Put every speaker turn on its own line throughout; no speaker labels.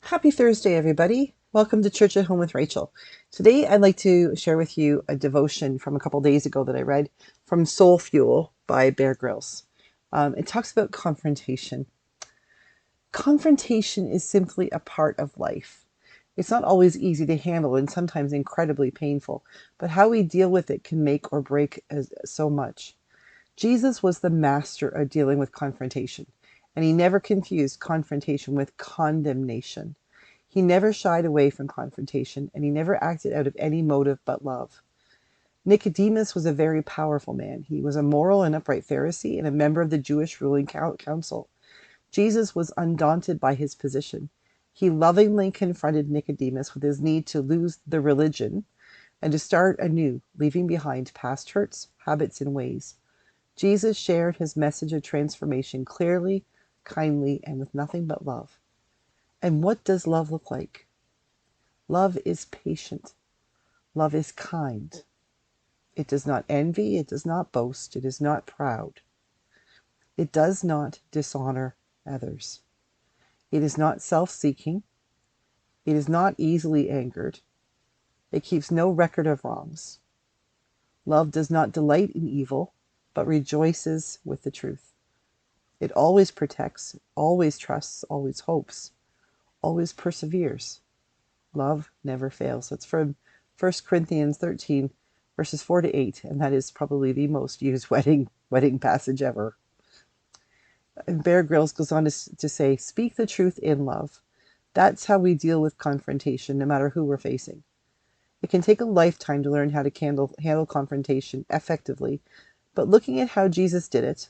Happy Thursday, everybody. Welcome to Church at Home with Rachel. Today, I'd like to share with you a devotion from a couple days ago that I read from Soul Fuel by Bear Grylls. It talks about confrontation. Confrontation is simply a part of life. It's not always easy to handle and sometimes incredibly painful, but how we deal with it can make or break so much. Jesus was the master of dealing with confrontation, and he never confused confrontation with condemnation. He never shied away from confrontation, and he never acted out of any motive but love. Nicodemus was a very powerful man. He was a moral and upright Pharisee and a member of the Jewish ruling council. Jesus was undaunted by his position. He lovingly confronted Nicodemus with his need to lose the religion and to start anew, leaving behind past hurts, habits, and ways. Jesus shared his message of transformation clearly, kindly, and with nothing but love. And what does love look like? Love is patient. Love is kind. It does not envy. It does not boast. It is not proud. It does not dishonor others. It is not self-seeking. It is not easily angered. It keeps no record of wrongs. Love does not delight in evil, but rejoices with the truth. It always protects, always trusts, always hopes, always perseveres. Love never fails. That's from 1 Corinthians 13, verses 4 to 8, and that is probably the most used wedding passage ever. And Bear Grylls goes on to say, speak the truth in love. That's how we deal with confrontation, no matter who we're facing. It can take a lifetime to learn how to handle confrontation effectively, but looking at how Jesus did it,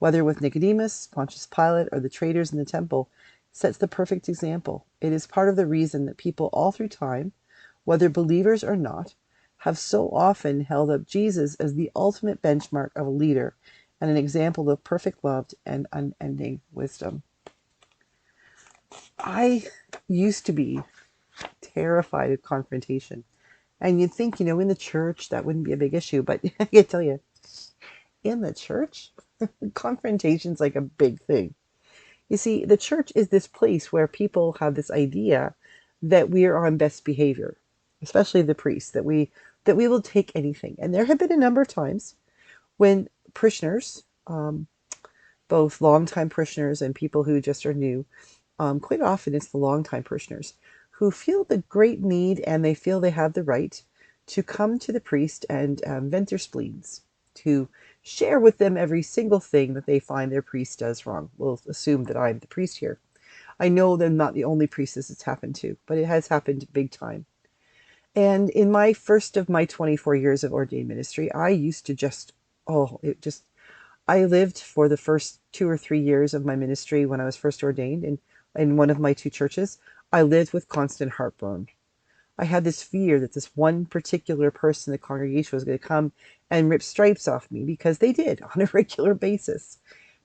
whether with Nicodemus, Pontius Pilate, or the traders in the temple, sets the perfect example. It is part of the reason that people all through time, whether believers or not, have so often held up Jesus as the ultimate benchmark of a leader and an example of perfect love and unending wisdom. I used to be terrified of confrontation. And you'd think, in the church that wouldn't be a big issue, but I can tell you, in the church, confrontation's like a big thing. You see, the church is this place where people have this idea that we are on best behavior, especially the priests, that we will take anything. And there have been a number of times when parishioners, both longtime parishioners and people who just are new, quite often it's the longtime parishioners who feel the great need and they feel they have the right to come to the priest and vent their spleens, to share with them every single thing that they find their priest does wrong. We'll assume that I'm the priest here. I know that I'm not the only priestess it's happened to, but it has happened big time. And in my first of my 24 years of ordained ministry, I used to I lived for the first 2 or 3 years of my ministry when I was first ordained in one of my two churches. I lived with constant heartburn. I had this fear that this one particular person in the congregation was going to come and rip stripes off me, because they did on a regular basis.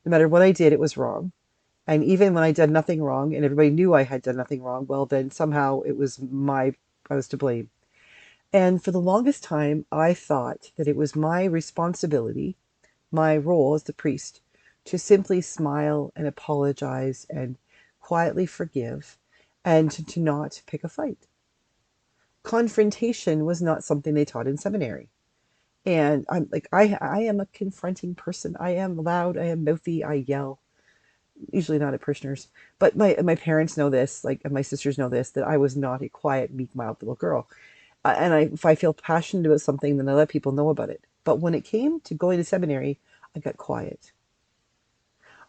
No matter what I did, it was wrong. And even when I did nothing wrong and everybody knew I had done nothing wrong, well, then somehow I was to blame. And for the longest time, I thought that it was my responsibility, my role as the priest, to simply smile and apologize and quietly forgive and to not pick a fight. Confrontation was not something they taught in seminary. And I'm like, I am a confronting person. I am loud, I am mouthy, I yell. Usually not at parishioners. But my parents know this, and my sisters know this, that I was not a quiet, meek, mild little girl. If I feel passionate about something, then I let people know about it. But when it came to going to seminary, I got quiet.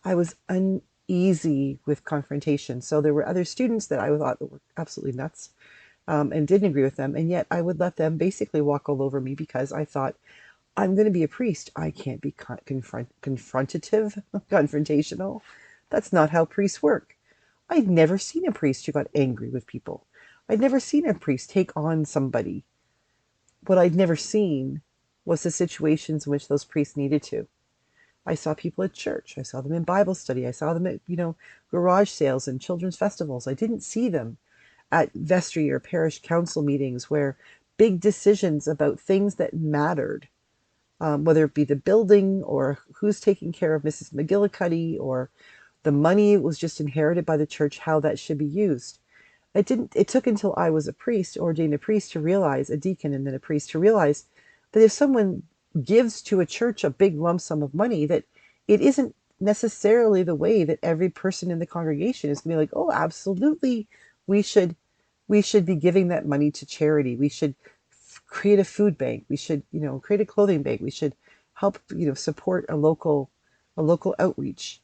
I was uneasy with confrontation. So there were other students that I thought that were absolutely nuts, and didn't agree with them. And yet I would let them basically walk all over me because I thought, I'm going to be a priest. I can't be confrontative, confrontational. That's not how priests work. I'd never seen a priest who got angry with people. I'd never seen a priest take on somebody. What I'd never seen was the situations in which those priests needed to. I saw people at church. I saw them in Bible study. I saw them at, garage sales and children's festivals. I didn't see them at vestry or parish council meetings where big decisions about things that mattered, whether it be the building or who's taking care of Mrs. McGillicuddy or the money was just inherited by the church, how that should be used. It took until I was a priest, ordained a priest, to realize, a deacon and then a priest, to realize that if someone gives to a church a big lump sum of money, that it isn't necessarily the way that every person in the congregation is going to be like, oh, absolutely, we should we should be giving that money to charity. We should create a food bank. We should, create a clothing bank. We should help, support a local outreach.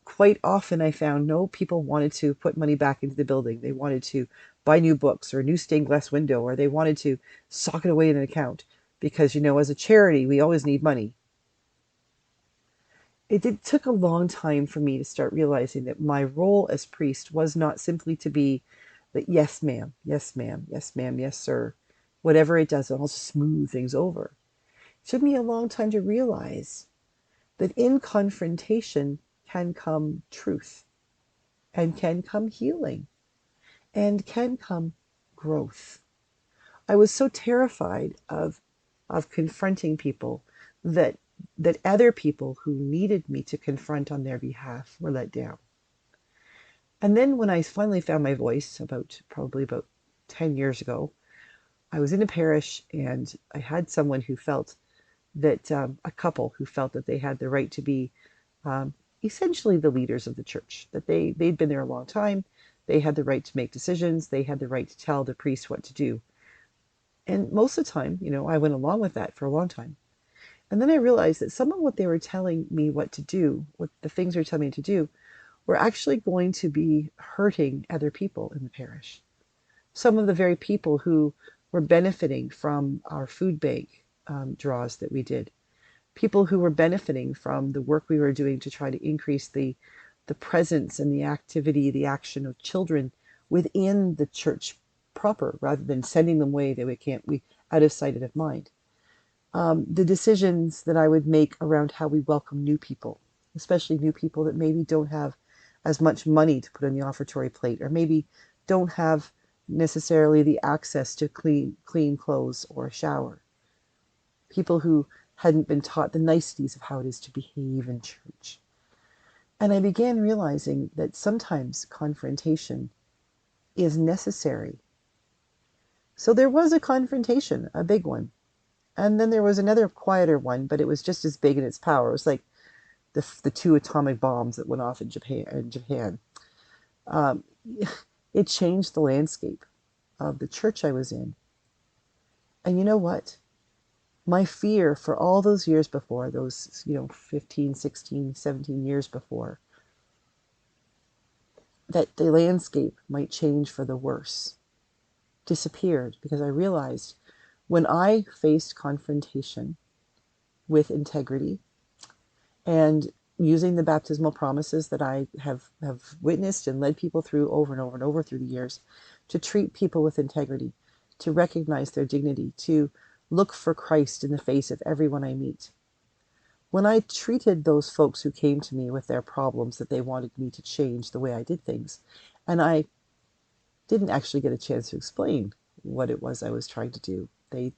Quite often I found no, people wanted to put money back into the building. They wanted to buy new books or a new stained glass window, or they wanted to sock it away in an account because, as a charity, we always need money. Took a long time for me to start realizing that my role as priest was not simply to be the yes, ma'am, yes, ma'am, yes, ma'am, yes, sir. Whatever it does, I'll smooth things over. It took me a long time to realize that in confrontation can come truth, and can come healing, and can come growth. I was so terrified of confronting people that other people who needed me to confront on their behalf were let down. And then when I finally found my voice, probably about 10 years ago, I was in a parish and I had someone who felt that a couple who felt that they had the right to be um, essentially the leaders of the church, that they'd been there a long time, they had the right to make decisions, they had the right to tell the priest what to do. And most of the time, I went along with that for a long time. And then I realized that some of what they were telling me what to do, what the things they were telling me to do, were actually going to be hurting other people in the parish. Some of the very people who were benefiting from our food bank draws that we did, people who were benefiting from the work we were doing to try to increase the presence and the activity, the action of children within the church proper, rather than sending them away that we out of sight, out of mind. The decisions that I would make around how we welcome new people, especially new people that maybe don't have as much money to put on the offertory plate, or maybe don't have necessarily the access to clean clothes or a shower. People who hadn't been taught the niceties of how it is to behave in church. And I began realizing that sometimes confrontation is necessary. So there was a confrontation, a big one. And then there was another quieter one, but it was just as big in its power. It was like the two atomic bombs that went off in Japan. Um, it changed the landscape of the church I was in. And you know what? My fear for all those years before, those, 15, 16, 17 years before, that the landscape might change for the worse, disappeared, because I realized when I faced confrontation with integrity and using the baptismal promises that I have witnessed and led people through over and over and over through the years, to treat people with integrity, to recognize their dignity, to look for Christ in the face of everyone I meet. When I treated those folks who came to me with their problems that they wanted me to change the way I did things, and I didn't actually get a chance to explain what it was I was trying to do. They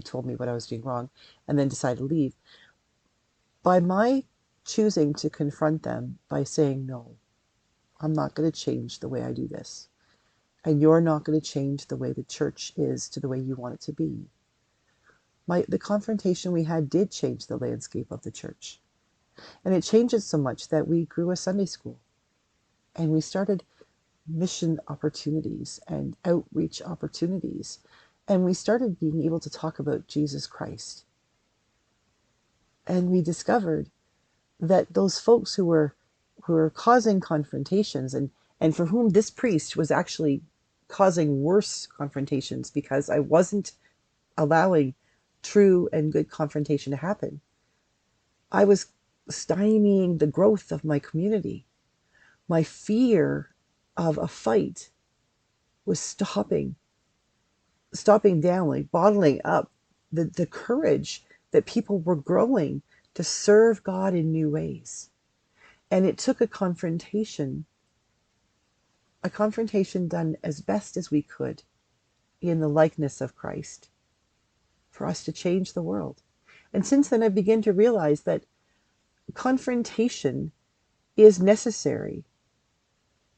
told me what I was doing wrong and then decided to leave. By my choosing to confront them by saying, no, I'm not going to change the way I do this. And you're not going to change the way the church is to the way you want it to be. The confrontation we had did change the landscape of the church. And it changed it so much that we grew a Sunday school. And we started mission opportunities and outreach opportunities. And we started being able to talk about Jesus Christ. And we discovered that those folks who were causing confrontations, and for whom this priest was actually causing worse confrontations because I wasn't allowing true and good confrontation to happen, I was stymieing the growth of my community. My fear of a fight was stopping down, like bottling up the courage that people were growing to serve God in new ways. And it took a confrontation done as best as we could in the likeness of Christ for us to change the world. And since then, I began to realize that confrontation is necessary.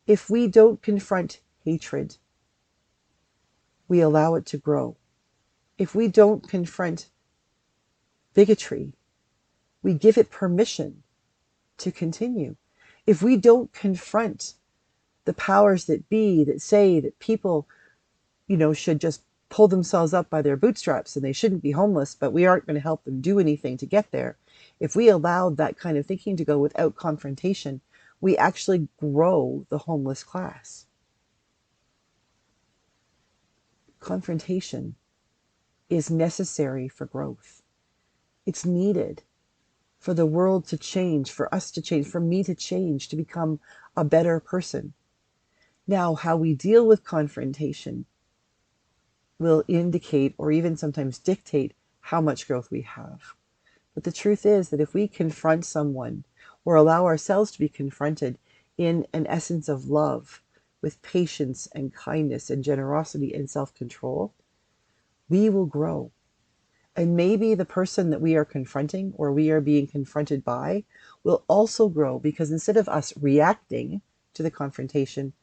If we don't confront hatred, we allow it to grow. If we don't confront bigotry, we give it permission to continue. If we don't confront the powers that be that say that people, should just pull themselves up by their bootstraps and they shouldn't be homeless, but we aren't going to help them do anything to get there. If we allowed that kind of thinking to go without confrontation, we actually grow the homeless class. Confrontation is necessary for growth. It's needed for the world to change, for us to change, for me to change, to become a better person. Now, how we deal with confrontation will indicate or even sometimes dictate how much growth we have. But the truth is that if we confront someone or allow ourselves to be confronted in an essence of love, with patience and kindness and generosity and self-control, we will grow. And maybe the person that we are confronting or we are being confronted by will also grow, because instead of us reacting to the confrontation,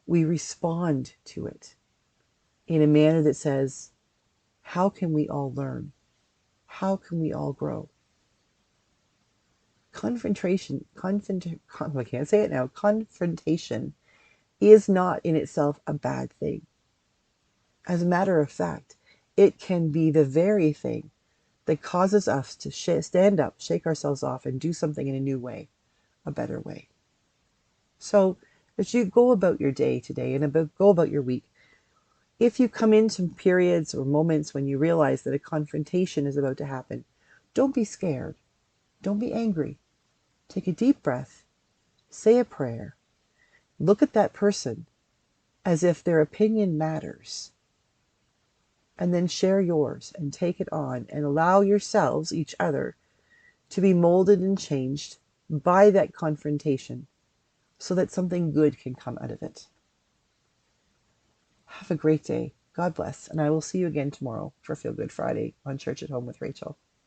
we respond to it in a manner that says, how can we all learn? How can we all grow? Confrontation is not in itself a bad thing. As a matter of fact, it can be the very thing that causes us to stand up, shake ourselves off, and do something in a new way, a better way. So as you go about your day today and go about your week, if you come into periods or moments when you realize that a confrontation is about to happen, don't be scared. Don't be angry. Take a deep breath, say a prayer, look at that person as if their opinion matters, and then share yours and take it on and allow yourselves, each other, to be molded and changed by that confrontation so that something good can come out of it. Have a great day. God bless. And I will see you again tomorrow for Feel Good Friday on Church at Home with Rachel.